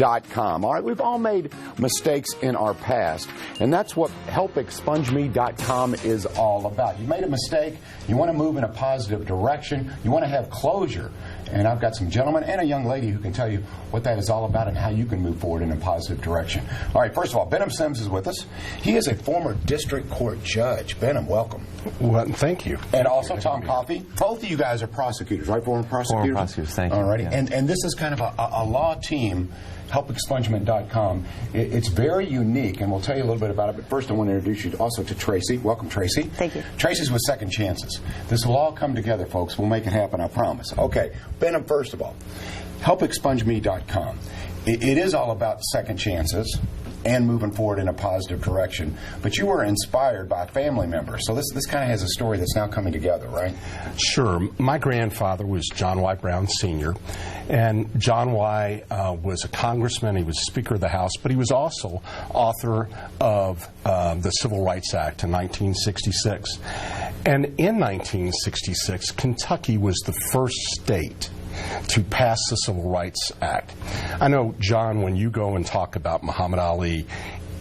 helpexpungeme.com. All right, we've all made mistakes in our past, and that's what helpexpungeme.com is all about. You made a mistake, you want to move in a positive direction, you want to have closure, and I've got some gentlemen and a young lady who can tell you what that is all about and how you can move forward in a positive direction. All right, first of all, Benham Sims is with us. He is a former district court judge. Benham, welcome. Well, thank you. And also Tom Coffey. Both of you guys are prosecutors, right? Former prosecutors? Former prosecutors, thank you. All righty. Yeah. And this is kind of a law team, helpexpungement.com. It's very unique, and we'll tell you a little bit about it. But first, I want to introduce you also to Tracy. Welcome, Tracy. Thank you. Tracy's with Second Chances. This will all come together, folks. We'll make it happen, I promise. Okay, Benham, first of all, helpexpungeme.com. It is all about second chances and moving forward in a positive direction. But you were inspired by a family member. So this kind of has a story that's now coming together, right? Sure. My grandfather was John Y. Brown Sr., and John Y. Was a congressman. He was Speaker of the House, but he was also author of the Civil Rights Act in 1966. And in 1966, Kentucky was the first state to pass the Civil Rights Act. I know, John, when you go and talk about Muhammad Ali,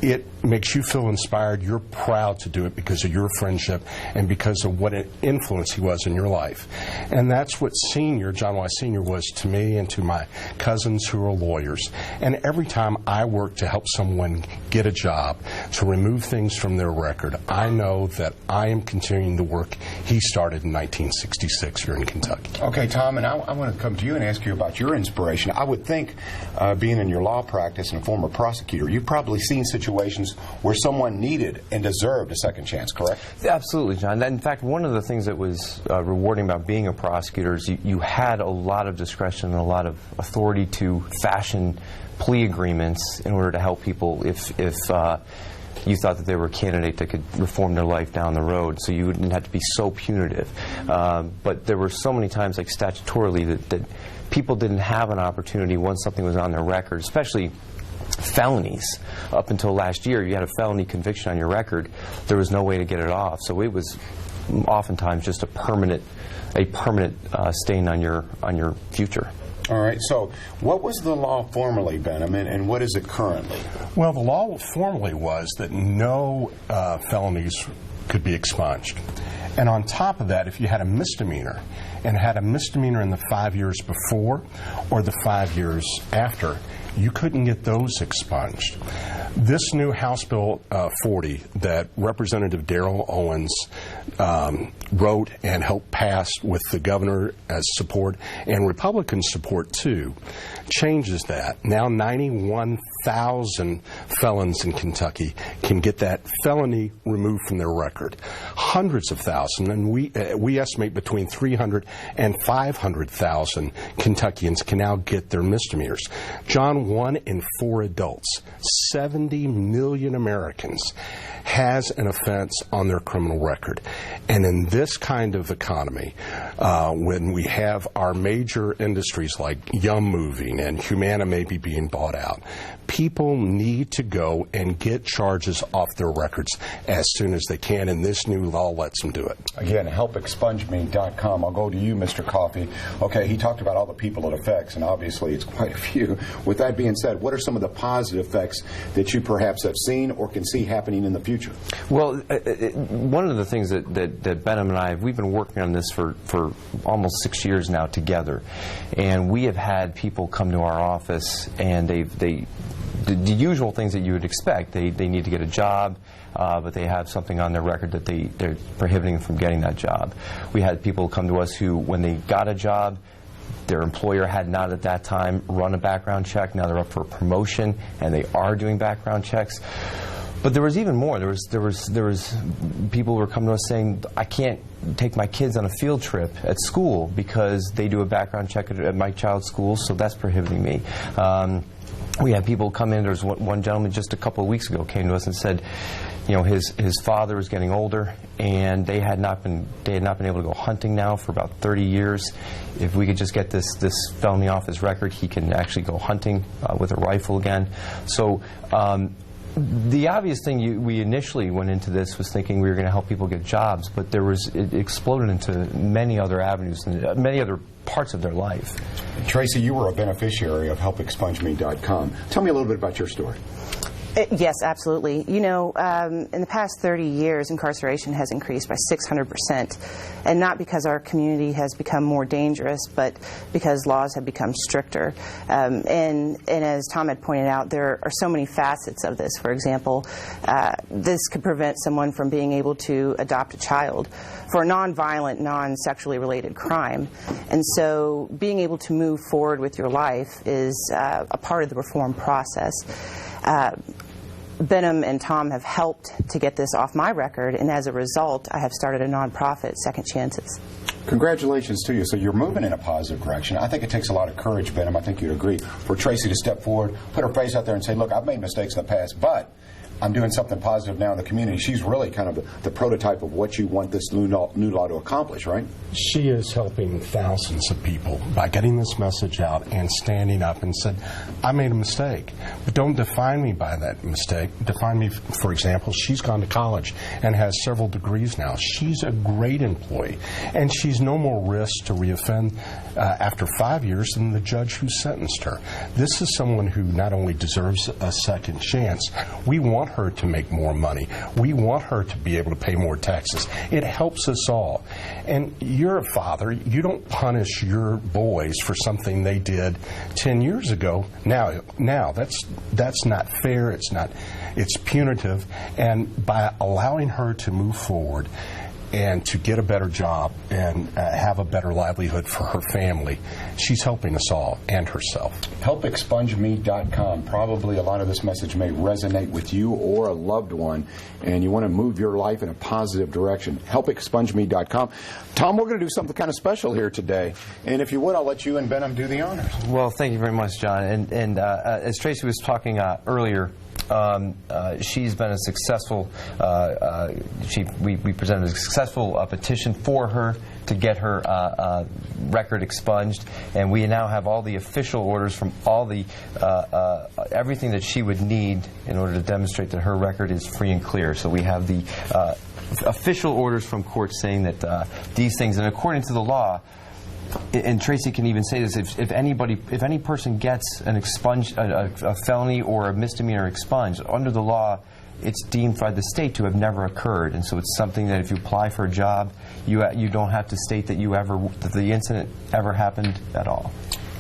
it makes you feel inspired. You're proud to do it because of your friendship and because of what an influence he was in your life. And that's what John Y. Sr. was to me and to my cousins who are lawyers. And every time I work to help someone get a job, to remove things from their record, I know that I am continuing the work he started in 1966 here in Kentucky. Okay, Tom, and I want to come to you and ask you about your inspiration. I would think, being in your law practice and a former prosecutor, you've probably seen situations where someone needed and deserved a second chance, correct? Absolutely, John. In fact, one of the things that was rewarding about being a prosecutor is you had a lot of discretion and a lot of authority to fashion plea agreements in order to help people if you thought that they were a candidate that could reform their life down the road, so you wouldn't have to be so punitive. But there were so many times, like statutorily, that people didn't have an opportunity once something was on their record, especially felonies. Up until last year, you had a felony conviction on your record. There was no way to get it off, so it was oftentimes just a permanent stain on your future. All right, so what was the law formerly, Benham, and what is it currently? Well, the law formerly was that no felonies could be expunged. And on top of that, if you had a misdemeanor and had a misdemeanor in the 5 years before or the 5 years after, you couldn't get those expunged. This new House Bill 40 that Representative Darrell Owens wrote and helped pass with the governor as support and Republican support too, changes that. Now 91,000 felons in Kentucky can get that felony removed from their record. Hundreds of thousands, and we estimate between 300 and 500,000 Kentuckians can now get their misdemeanors. John, 1 in 4 adults, 70 million Americans, has an offense on their criminal record. And in this kind of economy, when we have our major industries like Yum Moving and Humana maybe being bought out, people need to go and get charges off their records as soon as they can, and this new law lets them do it. Again, helpexpungeme.com. I'll go to you, Mr. Coffey. Okay, he talked about all the people it affects, and obviously it's quite a few. With that being said, what are some of the positive effects that you perhaps have seen or can see happening in the future? Well, one of the things that Benham and I, we've been working on this for almost 6 years now together, and we have had people come to our office and the usual things that you would expect. They need to get a job, but they have something on their record that they're prohibiting them from getting that job. We had people come to us who, when they got a job, their employer had not at that time run a background check. Now they're up for a promotion and they are doing background checks. But there was even more. There was people who were coming to us saying, I can't take my kids on a field trip at school because they do a background check at my child's school, so that's prohibiting me. We had people come in. There was one gentleman just a couple of weeks ago came to us and said, you know, his father was getting older, and they had not been able to go hunting now for about 30 years. If we could just get this felony off his record, he can actually go hunting with a rifle again. So The obvious thing we initially went into this was thinking we were going to help people get jobs, but it exploded into many other avenues and many other parts of their life. Tracy, you were a beneficiary of HelpExpungeMe.com. Tell me a little bit about your story. Yes, absolutely. You know, in the past 30 years, incarceration has increased by 600%, and not because our community has become more dangerous, but because laws have become stricter. And as Tom had pointed out, there are so many facets of this. For example, this could prevent someone from being able to adopt a child for a non-violent, non-sexually related crime. And so being able to move forward with your life is a part of the reform process. Benham and Tom have helped to get this off my record, and as a result, I have started a nonprofit, Second Chances. Congratulations to you. So you're moving in a positive direction. I think it takes a lot of courage, Benham, I think you'd agree, for Tracy to step forward, put her face out there and say, look, I've made mistakes in the past, but I'm doing something positive now in the community. She's really kind of the prototype of what you want this new law to accomplish, right? She is helping thousands of people by getting this message out and standing up and said, I made a mistake. But don't define me by that mistake. Define me, for example, she's gone to college and has several degrees now. She's a great employee, and she's no more risk to reoffend after 5 years than the judge who sentenced her. This is someone who not only deserves a second chance, we want her to make more money. We want her to be able to pay more taxes. It helps us all. And you're a father. You don't punish your boys for something they did 10 years ago. Now that's not fair. It's punitive. And by allowing her to move forward and to get a better job and have a better livelihood for her family, she's helping us all and herself. HelpExpungeMe.com. Probably a lot of this message may resonate with you or a loved one, and you want to move your life in a positive direction. HelpExpungeMe.com. Tom, we're going to do something kind of special here today, and if you would, I'll let you and Benham do the honors. Well, thank you very much, John. And as Tracy was talking earlier, she's been a successful, we presented a successful petition for her to get her record expunged, and we now have all the official orders from all the everything that she would need in order to demonstrate that her record is free and clear. So we have the official orders from courts saying that these things, and according to the law, and Tracy can even say this, if any person gets an a felony or a misdemeanor expunged, under the law, it's deemed by the state to have never occurred, and so it's something that if you apply for a job, you don't have to state that that the incident ever happened at all.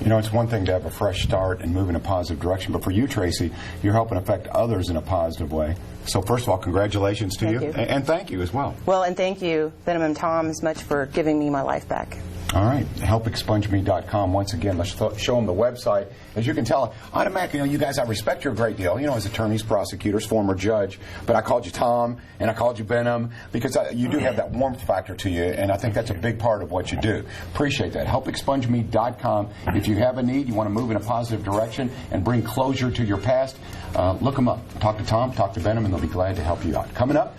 You know, it's one thing to have a fresh start and move in a positive direction, but for you, Tracy, you're helping affect others in a positive way. So first of all, congratulations to you. And thank you as well. Well, and thank you, Benham and Tom, as much for giving me my life back. All right, HelpExpungeMe.com. Once again, let's show them the website. As you can tell, automatically, you guys, I respect you a great deal. As attorneys, prosecutors, former judge. But I called you Tom, and I called you Benham, because you do have that warmth factor to you, and I think that's a big part of what you do. Appreciate that. HelpExpungeMe.com. If you have a need, you want to move in a positive direction and bring closure to your past, look them up. Talk to Tom, talk to Benham, and they'll be glad to help you out. Coming up,